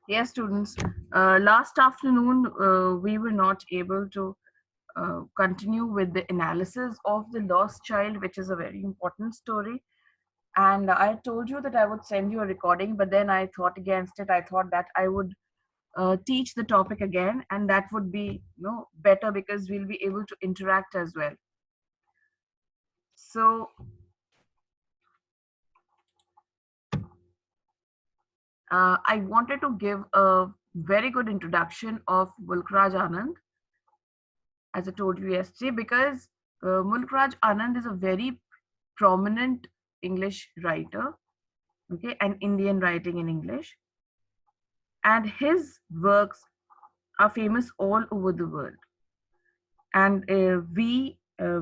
Yes, students. Last afternoon, we were not able to continue with the analysis of the lost child, which is a very important story. And I told you that I would send you a recording, but then I thought against it. I thought that I would teach the topic again, and that would be better because we'll be able to interact as well. So I wanted to give a very good introduction of Mulkraj Anand, as I told you yesterday, because Mulkraj Anand is a very prominent English writer, okay, and Indian writing in English, and his works are famous all over the world. And we,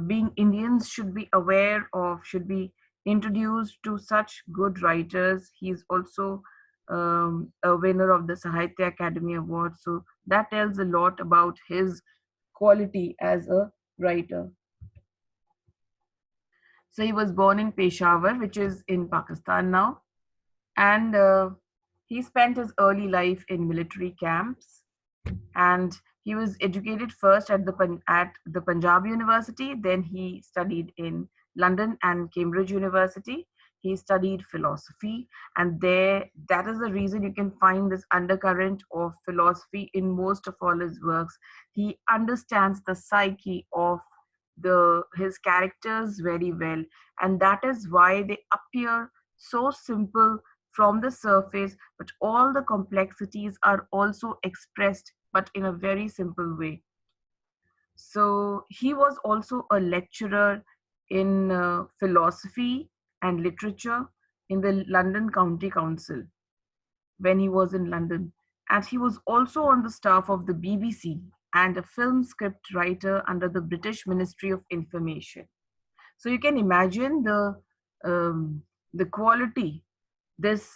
being Indians, should be aware of, should be introduced to such good writers. He's also a winner of the Sahitya Academy Award, so that tells a lot about his quality as a writer. So he was born in Peshawar, which is in Pakistan now, and he spent his early life in military camps. And he was educated first at the Punjab University. Then he studied in London and Cambridge University. He studied philosophy, and that is the reason you can find this undercurrent of philosophy in most of all his works. He understands the psyche of the his characters very well, and that is why they appear so simple from the surface, but all the complexities are also expressed but in a very simple way. So he was also a lecturer in philosophy and literature in the London County Council when he was in London. And he was also on the staff of the BBC and a film script writer under the British Ministry of Information. So you can imagine um, the quality this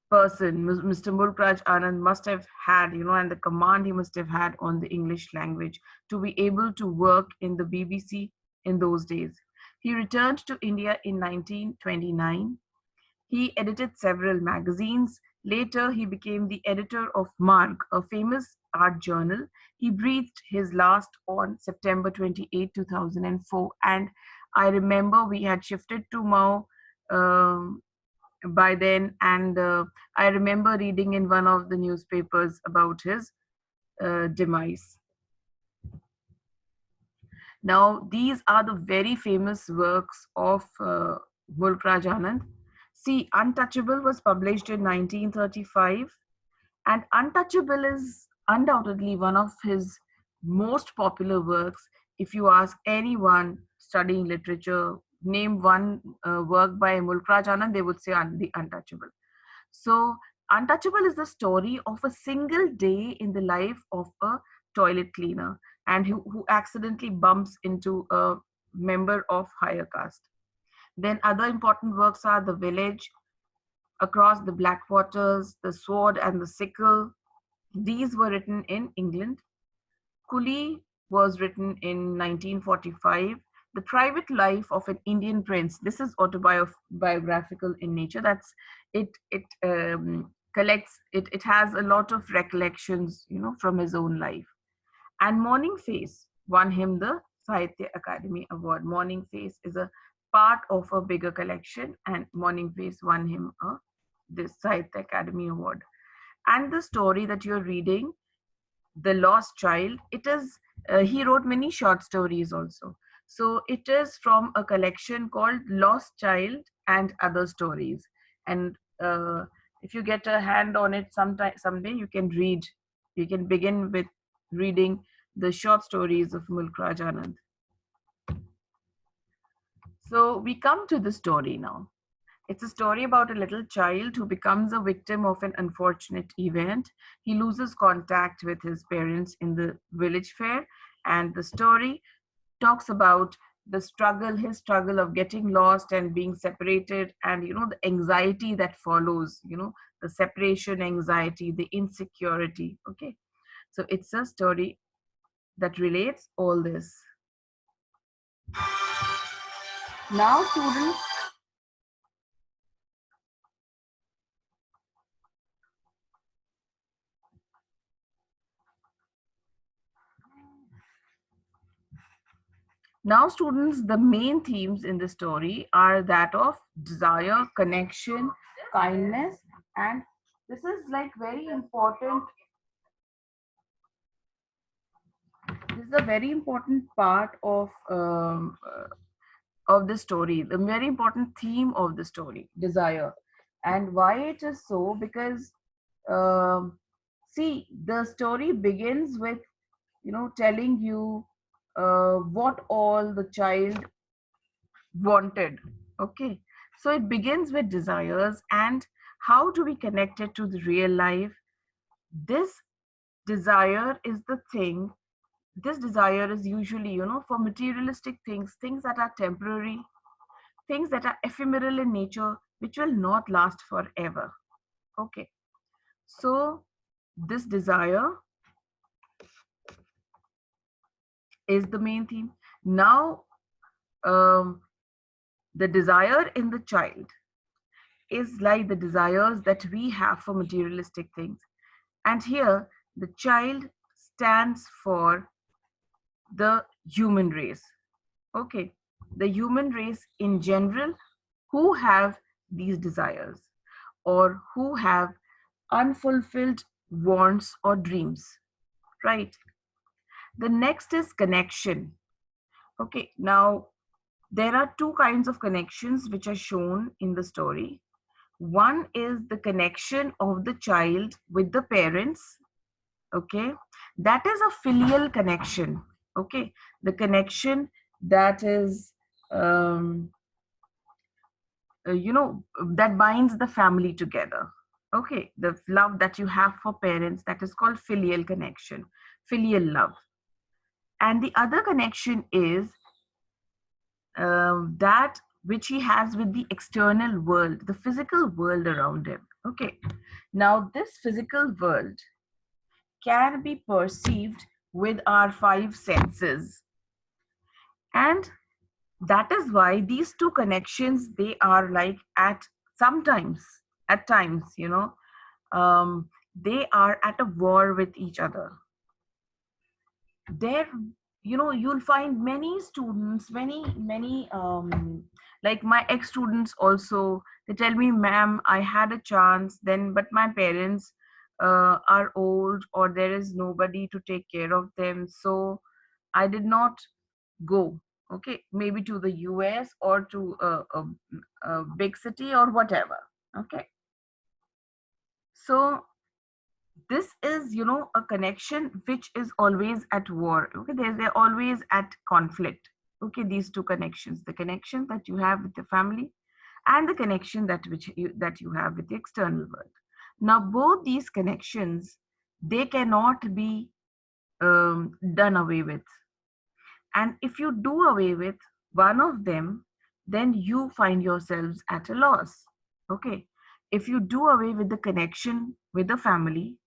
person, Mr. Mulkraj Anand, must have had, and the command he must have had on the English language to be able to work in the BBC in those days. He returned to India in 1929. He edited several magazines. Later, he became the editor of Marg, a famous art journal. He breathed his last on September 28, 2004. And I remember we had shifted to Mao um, by then, and I remember reading in one of the newspapers about his demise. Now, these are the very famous works of Mulkraj Anand. See, Untouchable was published in 1935, and Untouchable is undoubtedly one of his most popular works. If you ask anyone studying literature, name one work by Mulkraj Anand, they would say The Untouchable. So, Untouchable is the story of a single day in the life of a toilet cleaner and who accidentally bumps into a member of higher caste. Then, other important works are The Village, Across the Black Waters, The Sword and the Sickle. These were written in England. Coolie was written in 1945. The Private Life of an Indian Prince. This is autobiographical in nature. That's it. It collects. It has a lot of recollections, from his own life. And Morning Face won him the Sahitya Academy Award. Morning Face is a part of a bigger collection, and Morning Face won him this Sahitya Academy Award. And the story that you're reading, The Lost Child, it is he wrote many short stories also. So it is from a collection called Lost Child and Other Stories. And if you get a hand on it someday, you can read. You can begin with reading the short stories of Mulkraj Anand. So we come to the story now. It's a story about a little child who becomes a victim of an unfortunate event. He loses contact with his parents in the village fair, and the story talks about the struggle, his struggle of getting lost and being separated, and the anxiety that follows, the separation anxiety, the insecurity. Okay, so it's a story that relates all this. Now, students, Now, students, the main themes in the story are that of desire, connection, kindness, and this is like very important. This is a very important part of the story, the very important theme of the story, desire. And why it is so? Because see, the story begins with telling you what all the child wanted. Okay, so it begins with desires and how to be connected to the real life. This desire is the thing. This desire is usually, for materialistic things, things that are temporary, things that are ephemeral in nature, which will not last forever. Okay, so this desire is the main theme. Now, um, the desire in the child is like the desires that we have for materialistic things. And here, the child stands for the human race. Okay, the human race in general who have these desires or who have unfulfilled wants or dreams, right? The next is connection. Okay, now there are two kinds of connections which are shown in the story. One is the connection of the child with the parents. Okay, that is a filial connection. Okay, the connection that is um, that binds the family together. Okay, the love that you have for parents, that is called filial connection, filial love. And the other connection is that which he has with the external world, the physical world around him. Okay, now this physical world can be perceived with our five senses, and that is why these two connections, they are like at times, they are at a war with each other. There, you'll find many students, many like my ex students also, they tell me, ma'am, I had a chance then, but my parents are old, or there is nobody to take care of them, so I did not go. Okay, maybe to the US or to a big city or whatever. Okay, so this is, a connection which is always at war. Okay, they're always at conflict. Okay, these two connections, the connection that you have with the family and the connection that you have with the external world. Now both these connections, they cannot be done away with. And if you do away with one of them, then you find yourselves at a loss. Okay, if you do away with the connection with the family,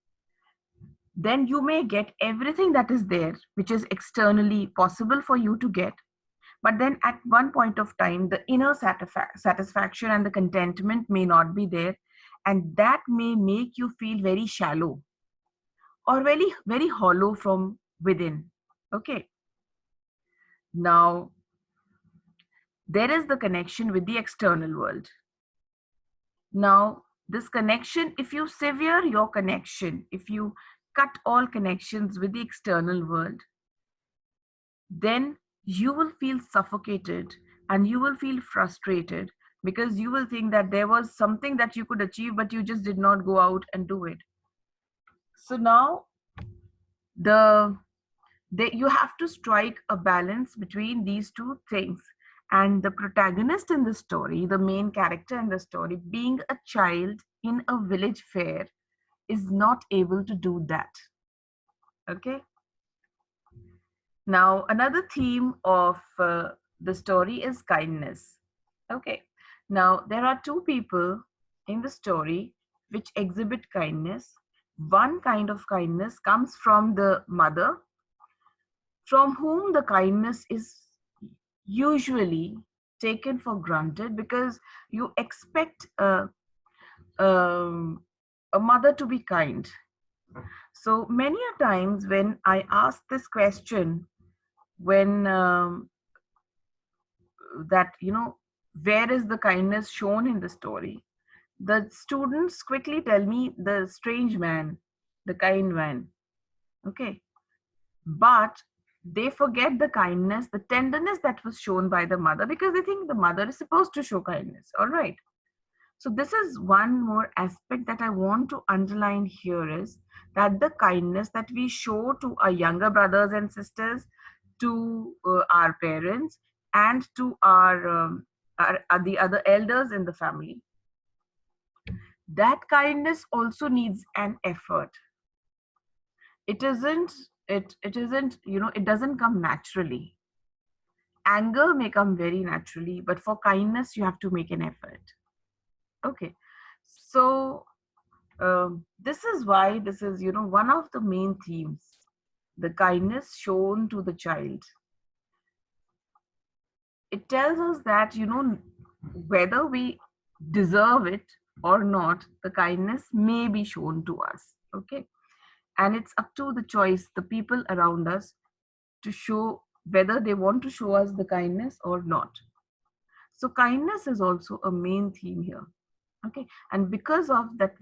then you may get everything that is there, which is externally possible for you to get. But then at one point of time, the inner satisfaction and the contentment may not be there. And that may make you feel very shallow or very, very hollow from within. Okay. Now, there is the connection with the external world. Now, this connection, if you sever your connection, if you cut all connections with the external world, then you will feel suffocated and you will feel frustrated, because you will think that there was something that you could achieve, but you just did not go out and do it. So now the you have to strike a balance between these two things. And the protagonist in the story, the main character in the story, being a child in a village fair, is not able to do that. Okay. Now, another theme of the story is kindness. Okay. Now, there are two people in the story which exhibit kindness. One kind of kindness comes from the mother, from whom the kindness is usually taken for granted, because you expect um, a mother to be kind. So many a times when I ask this question, when that, where is the kindness shown in the story? The students quickly tell me the strange man, the kind man. Okay. But they forget the kindness, the tenderness that was shown by the mother, because they think the mother is supposed to show kindness. All right. So this is one more aspect that I want to underline here, is that the kindness that we show to our younger brothers and sisters, to our parents, and to the other elders in the family, that kindness also needs an effort. It isn't, it isn't, it doesn't come naturally. Anger may come very naturally, but for kindness you have to make an effort. Okay. So this is why this is, one of the main themes, the kindness shown to the child. It tells us that, whether we deserve it or not, the kindness may be shown to us. Okay. And it's up to the choice, the people around us, to show whether they want to show us the kindness or not. So kindness is also a main theme here. Okay. And because of that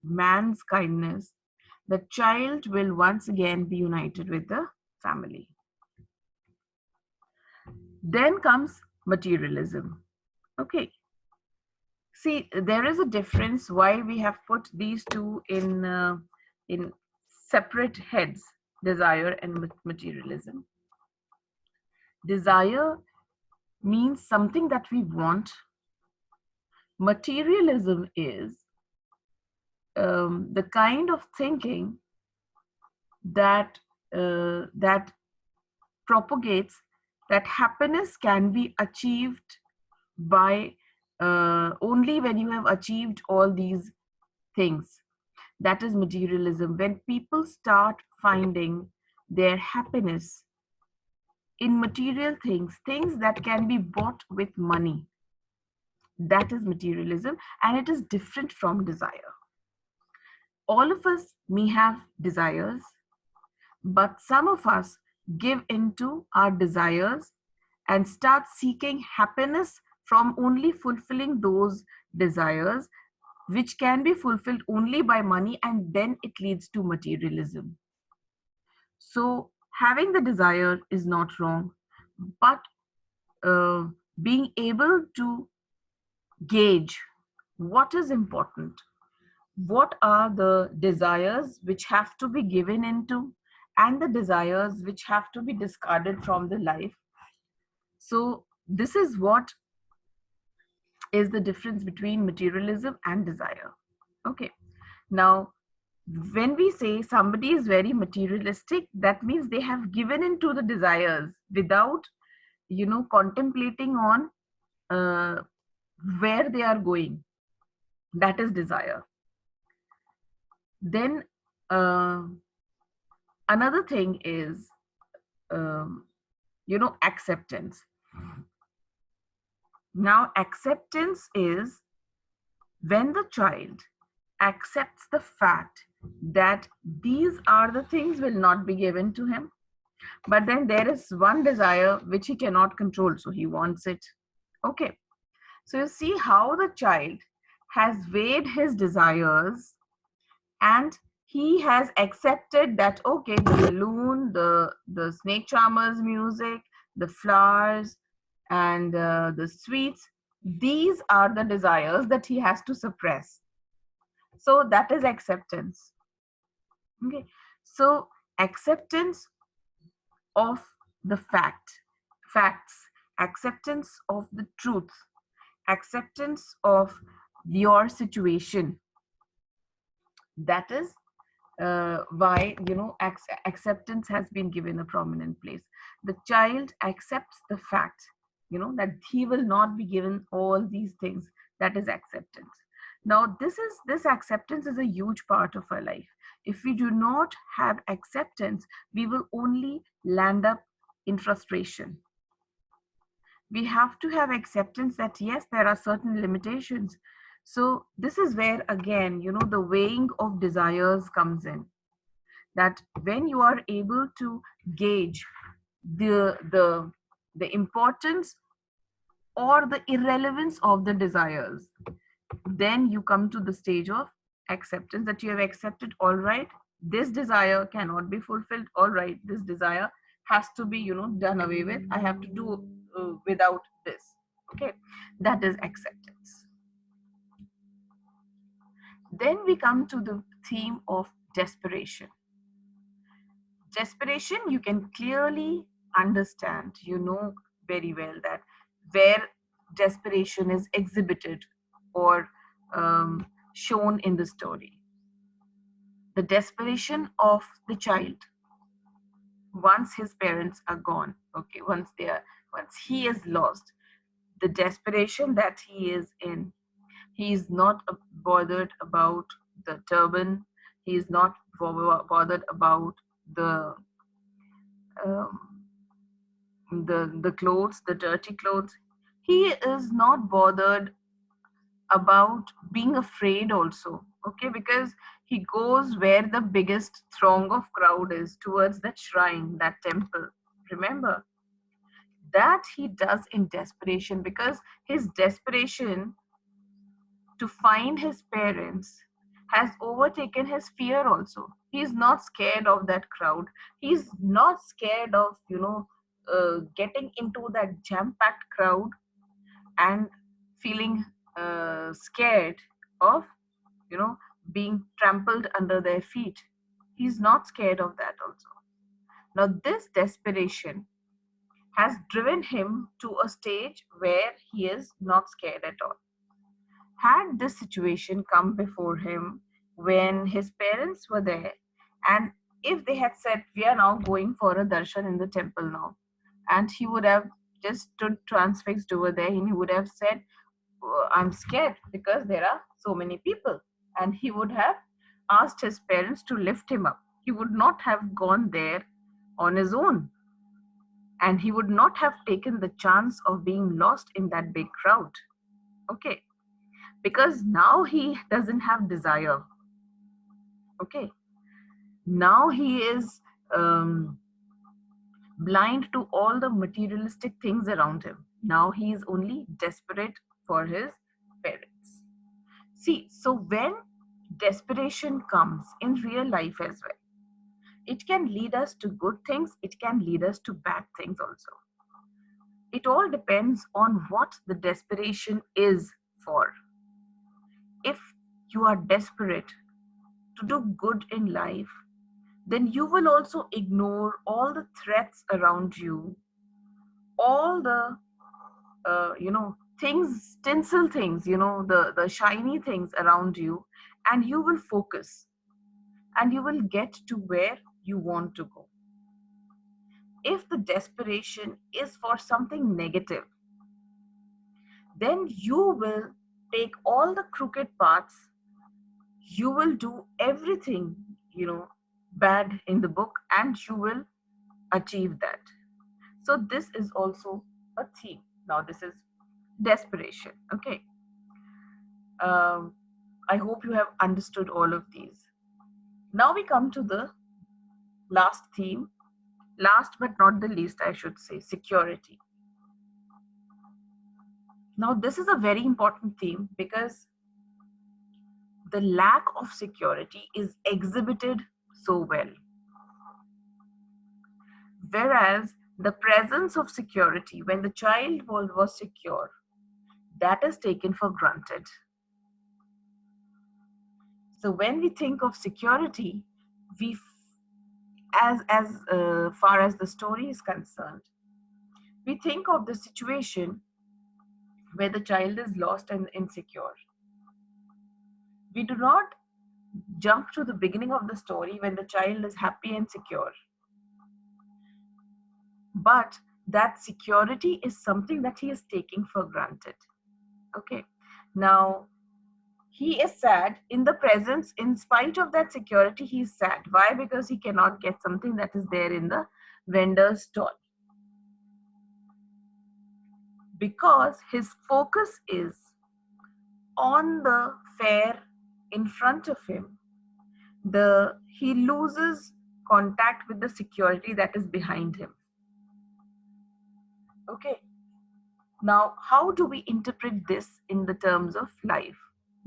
man's kindness, the child will once again be united with the family. Then comes materialism. Okay. See, there is a difference why we have put these two in separate heads, desire and materialism. Desire means something that we want. Materialism is the kind of thinking that propagates that happiness can be achieved by only when you have achieved all these things. That is materialism. When people start finding their happiness in material things, things that can be bought with money, that is materialism, and it is different from desire. All of us may have desires, but some of us give into our desires and start seeking happiness from only fulfilling those desires, which can be fulfilled only by money, and then it leads to materialism. So, having the desire is not wrong, but uh, being able to gauge what is important, what are the desires which have to be given into, and the desires which have to be discarded from the life. So, this is what is the difference between materialism and desire. Okay. Now, when we say somebody is very materialistic, that means they have given into the desires without, contemplating on uh, where they are going. That is desire. Then uh, another thing is, um, acceptance. Now, acceptance is when the child accepts the fact that these are the things will not be given to him, but then there is one desire which he cannot control, so he wants it. Okay. So you see how the child has weighed his desires, and he has accepted that, okay, the balloon, the snake charmer's music, the flowers, and the sweets, these are the desires that he has to suppress. So that is acceptance. Okay. So acceptance of the facts, acceptance of the truth, acceptance of your situation. That is why, acceptance has been given a prominent place. The child accepts the fact, that he will not be given all these things. That is acceptance. Now, this acceptance is a huge part of our life. If we do not have acceptance, we will only land up in frustration. We have to have acceptance that yes, there are certain limitations. So this is where again, the weighing of desires comes in. That when you are able to gauge the the importance or the irrelevance of the desires. Then you come to the stage of acceptance, that you have accepted, all right, this desire cannot be fulfilled, all right, this desire has to be, done away with, I have to do without this. Okay, that is acceptance. Then we come to the theme of desperation. Desperation, you can clearly understand, very well that where desperation is exhibited or shown in the story. The desperation of the child once his parents are gone, okay, once he is lost, the desperation that he is in. He is not bothered about the turban. He is not bothered about the um, the clothes, the dirty clothes. He is not bothered about being afraid also, okay, because he goes where the biggest throng of crowd is, towards that shrine, that temple. Remember, that he does in desperation, because his desperation to find his parents has overtaken his fear also. He's not scared of that crowd. He's not scared of, getting into that jam-packed crowd and feeling scared of, you know, being trampled under their feet. He's not scared of that also. Now, this desperation has driven him to a stage where he is not scared at all. Had this situation come before him when his parents were there, and if they had said, we are now going for a darshan in the temple now, and he would have just stood transfixed over there, and he would have said, I'm scared because there are so many people. And he would have asked his parents to lift him up. He would not have gone there on his own. And he would not have taken the chance of being lost in that big crowd. Okay. Because now he doesn't have desire. Okay. Now he is blind to all the materialistic things around him. Now he is only desperate for his parents. See, so when desperation comes in real life as well, it can lead us to good things, it can lead us to bad things also. It all depends on what the desperation is for. If you are desperate to do good in life, then you will also ignore all the threats around you, all the things, tinsel things, the shiny things around you, and you will focus and you will get to where you want to go. If the desperation is for something negative, then you will take all the crooked paths, you will do everything, bad in the book, and you will achieve that. So this is also a theme. Now this is desperation. Okay. Um, I hope you have understood all of these. Now we come to the last theme, last but not the least, I should say, security. Now, this is a very important theme because the lack of security is exhibited so well. Whereas the presence of security, when the child was secure, that is taken for granted. So when we think of security, we, as far as the story is concerned, we think of the situation where the child is lost and insecure. We do not jump to the beginning of the story when the child is happy and secure. But that security is something that he is taking for granted. Okay. Now, he is sad in the presence, in spite of that security, he is sad. Why? Because he cannot get something that is there in the vendor's stall. Because his focus is on the fare in front of him, he loses contact with the security that is behind him. Okay. Now, how do we interpret this in the terms of life?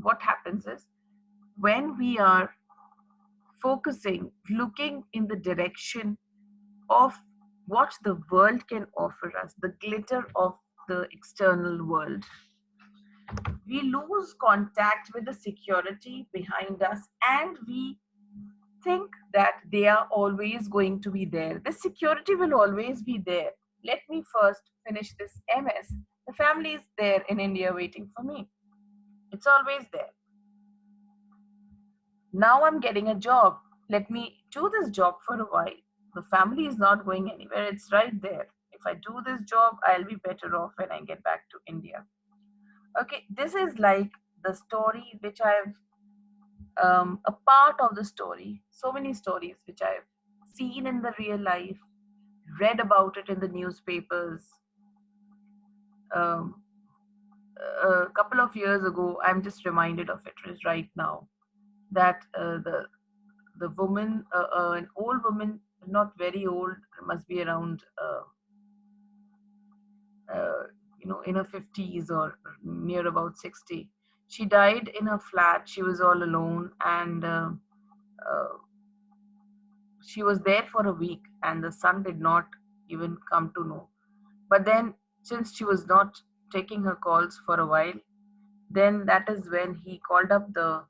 What happens is when we are focusing, looking in the direction of what the world can offer us, the glitter of the external world, we lose contact with the security behind us and we think that they are always going to be there. The security will always be there. Let me first finish this MS. The family is there in India waiting for me. It's always there. Now I'm getting a job. Let me do this job for a while. The family is not going anywhere. It's right there. If I do this job, I'll be better off when I get back to India. Okay, this is like the story which I've, a part of the story, so many stories which I've seen in the real life, read about it in the newspapers. Um, a couple of years ago, I'm just reminded of it right now that the woman, an old woman, not very old, must be around, uh, in her 50s or near about 60. She died in her flat. She was all alone, and uh, she was there for a week, and the son did not even come to know. But then, since she was not taking her calls for a while, then that is when he called up the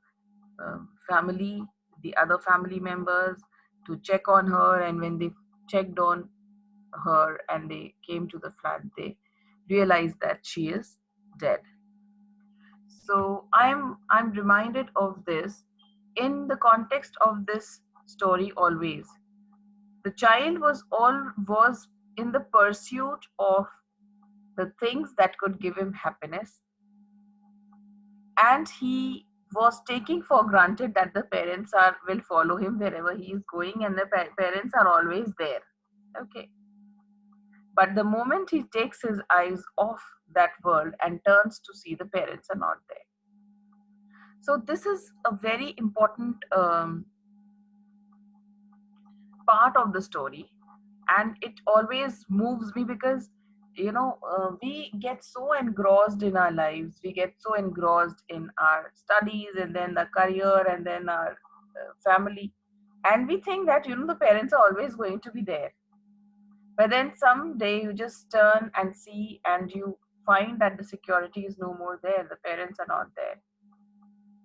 family, the other family members, to check on her. And when they checked on her and they came to the flat, they realized that she is dead. So I'm reminded of this in the context of this story always. The child was in the pursuit of the things that could give him happiness, and he was taking for granted that the parents are will follow him wherever he is going, and the parents are always there. Okay, but the moment he takes his eyes off that world and turns to see, the parents are not there. So this is a very important part of the story, and it always moves me because we get so engrossed in our lives, we get so engrossed in our studies and then the career and then our family, and we think that the parents are always going to be there. But then someday you just turn and see and you find that the security is no more there, the parents are not there.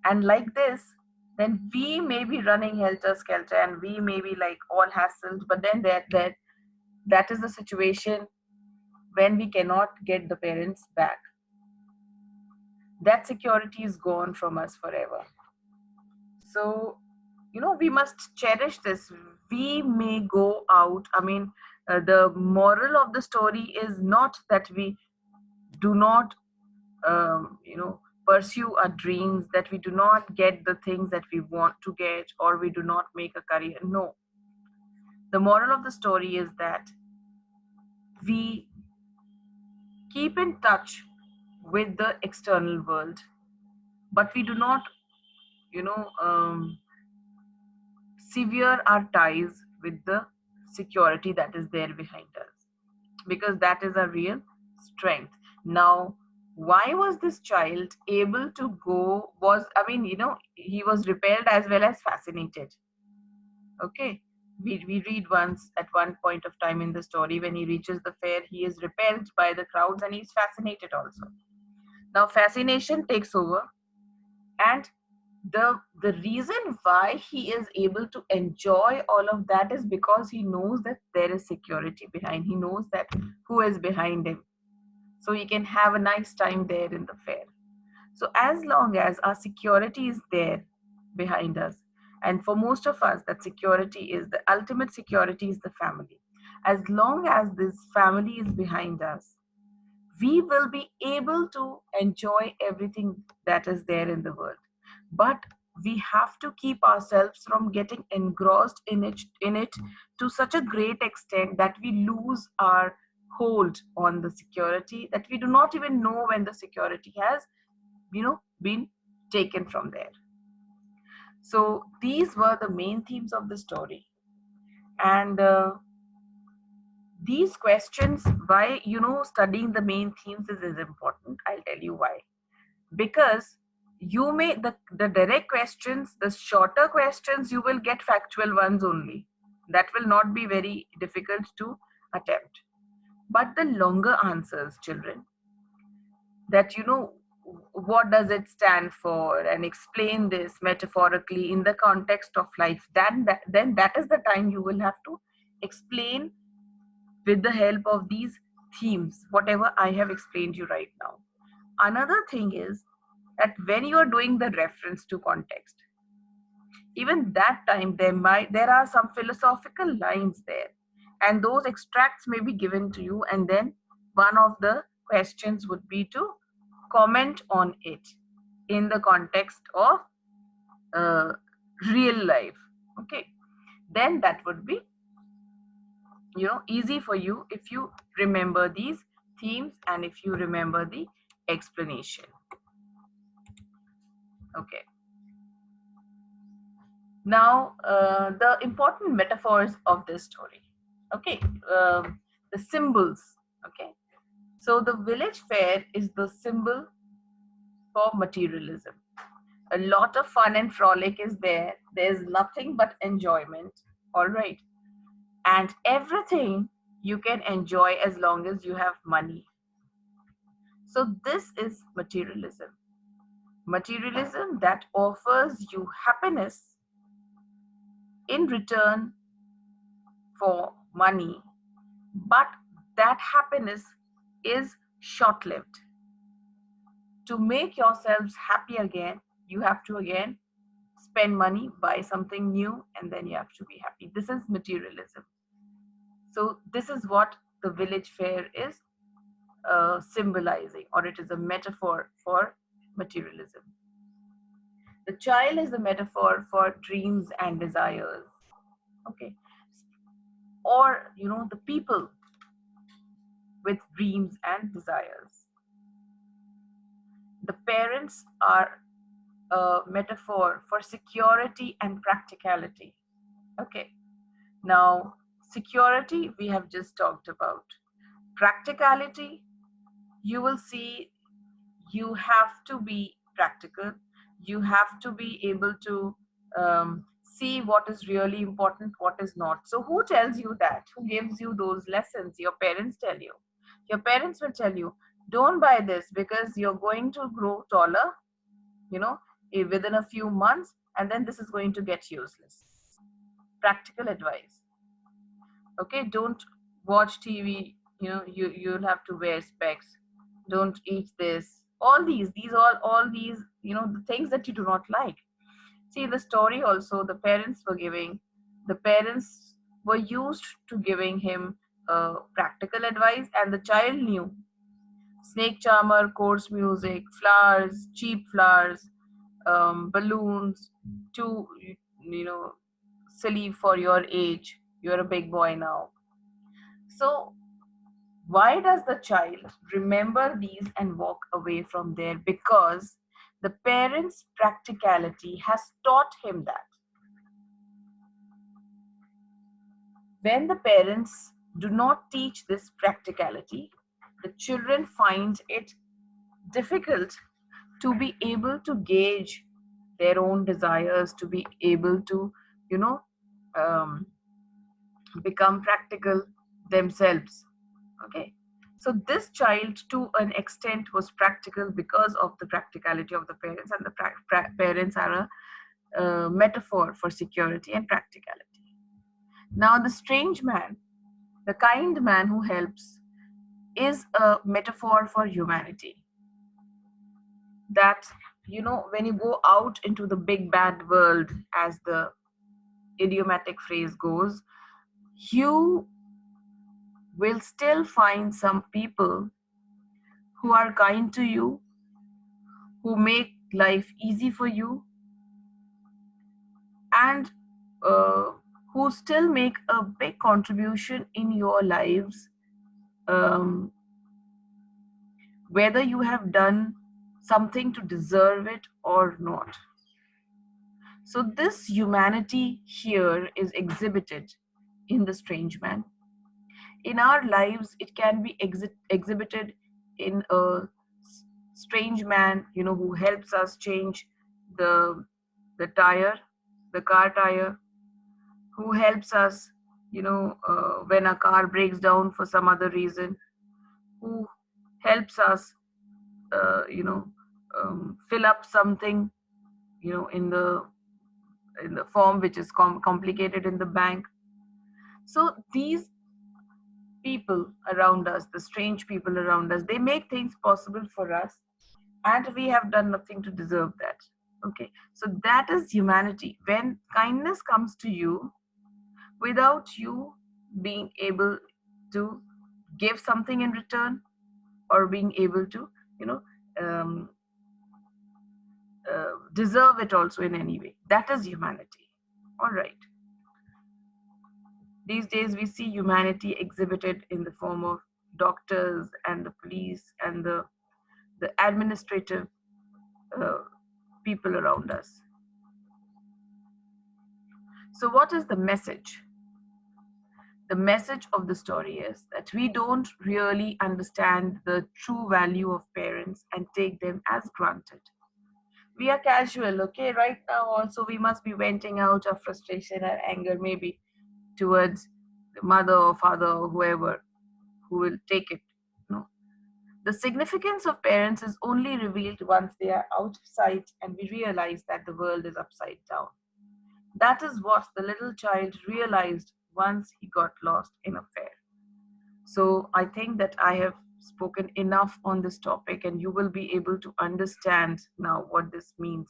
And like this, then we may be running helter skelter and we may be like all hassled, but then that is the situation when we cannot get the parents back. That security is gone from us forever. So we must cherish this. We may go out, I mean, the moral of the story is not that we do not pursue our dreams, that we do not get the things that we want to get, or we do not make a career. No, the moral of the story is that we keep in touch with the external world, but we do not you know um, sever our ties with the security that is there behind us, because that is a real strength. Now, why was this child able to go? Was, I mean, he was repelled as well as fascinated. Okay, we read once at one point of time in the story, when he reaches the fair, he is repelled by the crowds and he's fascinated also. Now fascination takes over, and the reason why he is able to enjoy all of that is because he knows that there is security behind. He knows that who is behind him, so he can have a nice time there in the fair. So as long as our security is there behind us, and for most of us that security is the ultimate security, is the family. As long as this family is behind us, we will be able to enjoy everything that is there in the world. But we have to keep ourselves from getting engrossed in it to such a great extent that we lose our hold on the security, that we do not even know when the security has been taken from there. So these were the main themes of the story, and these questions, why, studying the main themes is important. I'll tell you why. Because you may, the direct questions, the shorter questions, you will get factual ones only. That will not be very difficult to attempt. But the longer answers, children, that what does it stand for, and explain this metaphorically in the context of life, then that is the time you will have to explain with the help of these themes, whatever I have explained you right now. Another thing is that when you are doing the reference to context, even that time there are some philosophical lines there, and those extracts may be given to you, and then one of the questions would be to comment on it in the context of uh, real life. Okay, then that would be easy for you if you remember these themes and if you remember the explanation. Okay, now the important metaphors of this story. Okay, the symbols. Okay, so the village fair is the symbol for materialism. A lot of fun and frolic is there. There's nothing but enjoyment. All right, and everything you can enjoy as long as you have money. So this is materialism. Materialism that offers you happiness in return for money, but that happiness is short lived. To make yourselves happy again, you have to again spend money, buy something new, and then you have to be happy. This is materialism. So, this is what the village fair is symbolizing, or it is a metaphor for materialism. The child is a metaphor for dreams and desires. Okay, or the people with dreams and desires. The parents are a metaphor for security and practicality. Okay, now security we have just talked about. Practicality, you will see, you have to be practical. You have to be able to see what is really important, what is not. So who tells you that? Who gives you those lessons? Your parents tell you. Your parents will tell you, don't buy this because you're going to grow taller, within a few months, and then this is going to get useless. Practical advice. Okay, don't watch TV, you'll have to wear specs. Don't eat this. All these, the things that you do not like. See, the story also, the parents were giving, the parents were used to giving him practical advice, and the child knew snake charmer, coarse music, flowers, cheap flowers, balloons, too, silly for your age. You're a big boy now. So, why does the child remember these and walk away from there? Because the parent's practicality has taught him that. When the parents do not teach this practicality, the children find it difficult to be able to gauge their own desires, to be able to, you know, um, become practical themselves. Okay. So this child, to an extent, was practical because of the practicality of the parents, and the parents are a metaphor for security and practicality. Now, the strange man, the kind man who helps, is a metaphor for humanity. That, when you go out into the big bad world, as the idiomatic phrase goes, you will still find some people who are kind to you, who make life easy for you, and uh, who still make a big contribution in your lives, um, whether you have done something to deserve it or not. So, this humanity here is exhibited in the strange man. In our lives, it can be exhibited in a strange man, who helps us change the tire, the car tire, who helps us, when a car breaks down for some other reason, who helps us, you know, fill up something, in the form which is complicated in the bank. So these people around us, the strange people around us, they make things possible for us, and we have done nothing to deserve that. Okay, so that is humanity. When kindness comes to you without you being able to give something in return, or being able to, you know, um, deserve it also in any way, that is humanity. All right. These days, we see humanity exhibited in the form of doctors and the police and the administrative uh, people around us. So, what is the message? The message of the story is that we don't really understand the true value of parents and take them as granted. We are casual, okay? Right now, also, we must be venting out our frustration and anger, maybe towards the mother or father or whoever who will take it. No. The significance of parents is only revealed once they are out of sight and we realize that the world is upside down. That is what the little child realized once he got lost in a fair. So I think that I have spoken enough on this topic, and you will be able to understand now what this means.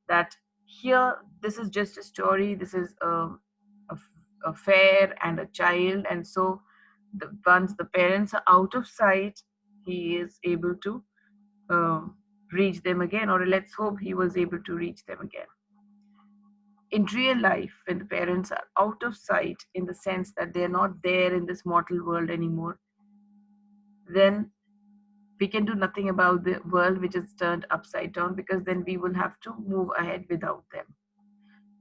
That here, this is just a story, this is a, a fair and a child, and so once the parents are out of sight, he is able to reach them again, or let's hope he was able to reach them again. In real life, when the parents are out of sight, in the sense that they're not there in this mortal world anymore, then we can do nothing about the world which is turned upside down, because then we will have to move ahead without them.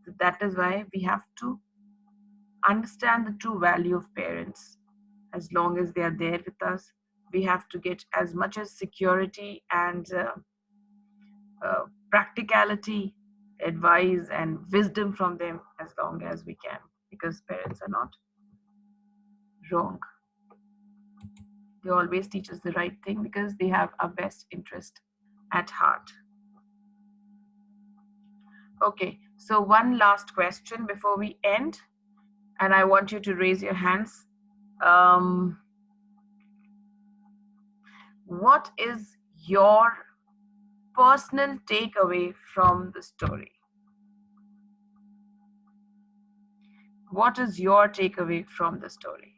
So that is why we have to understand the true value of parents. As long as they are there with us, we have to get as much as security and practicality, advice, and wisdom from them as long as we can, because parents are not wrong. They always teach us the right thing because they have our best interest at heart. Okay, so one last question before we end, and I want you to raise your hands. Um, what is your personal takeaway from the story? What is your takeaway from the story?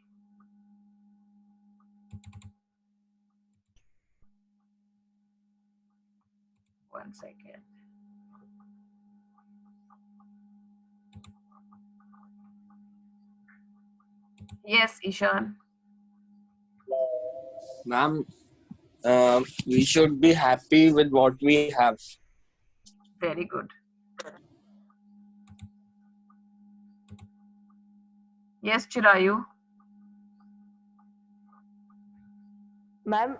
One second. Yes, Ishan. Ma'am, we should be happy with what we have. Very good. Yes, Chirayu. Ma'am,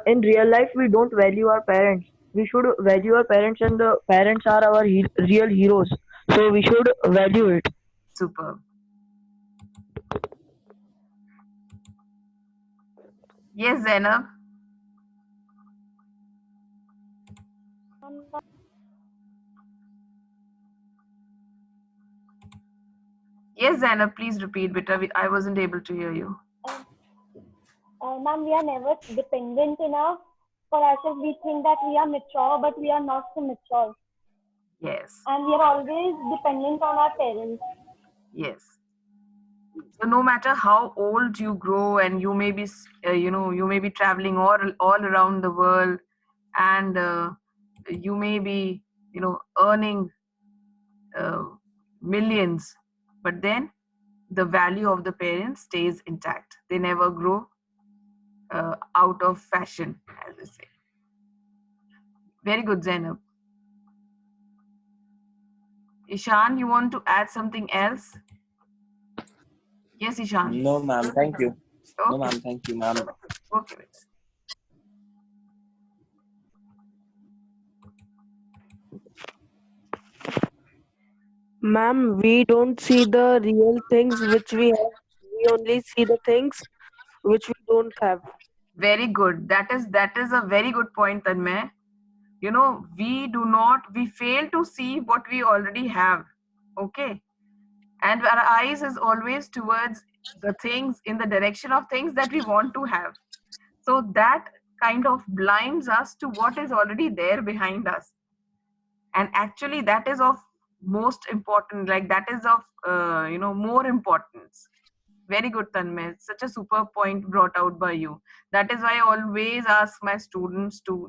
in real life, we don't value our parents. We should value our parents, and the parents are our real heroes. So we should value it. Superb. Yes, Zainab. Yes, Zainab, please repeat, beta. I wasn't able to hear you. Ma'am, we are never dependent enough for ourselves. We think that we are mature, but we are not so mature. Yes, And we are always dependent on our parents. yes. So no matter how old you grow, and you may be, you may be traveling all around the world, and you may be, earning uh, millions, but then the value of the parents stays intact. They never grow out of fashion, as I say. Very good, Zainab. Ishan, you want to add something else? Yes, Ishan. No, ma'am, thank you. No, Okay. ma'am. Thank you, ma'am. Okay. Ma'am, we don't see the real things which we have. We only see the things which we don't have. Very good. That is a very good point, Tanmay. We fail to see what we already have. Okay. And our eyes is always towards the things in the direction of things that we want to have. So that kind of blinds us to what is already there behind us. And actually that is of most important, like that is of more importance. Very good, Tanmay. Such a super point brought out by you. That is why I always ask my students to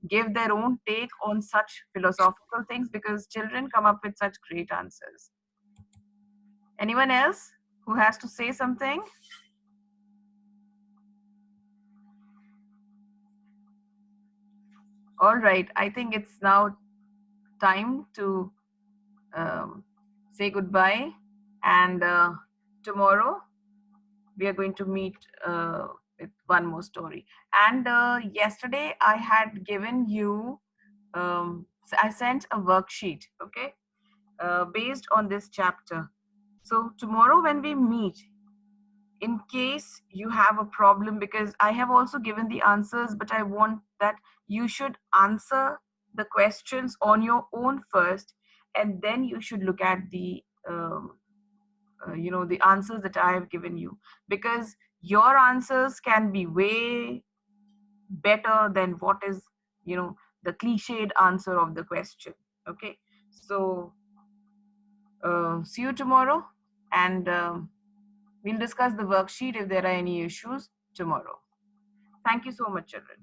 give their own take on such philosophical things, because children come up with such great answers. Anyone else who has to say something? All right, I think it's now time to say goodbye, and tomorrow we are going to meet with one more story. And yesterday I had given you, I sent a worksheet, okay, based on this chapter. So tomorrow when we meet, in case you have a problem, because I have also given the answers, but I want that you should answer the questions on your own first, and then you should look at the the answers that I have given you, because your answers can be way better than what is the cliched answer of the question. Okay, so see you tomorrow, and we'll discuss the worksheet if there are any issues tomorrow. Thank you so much, children.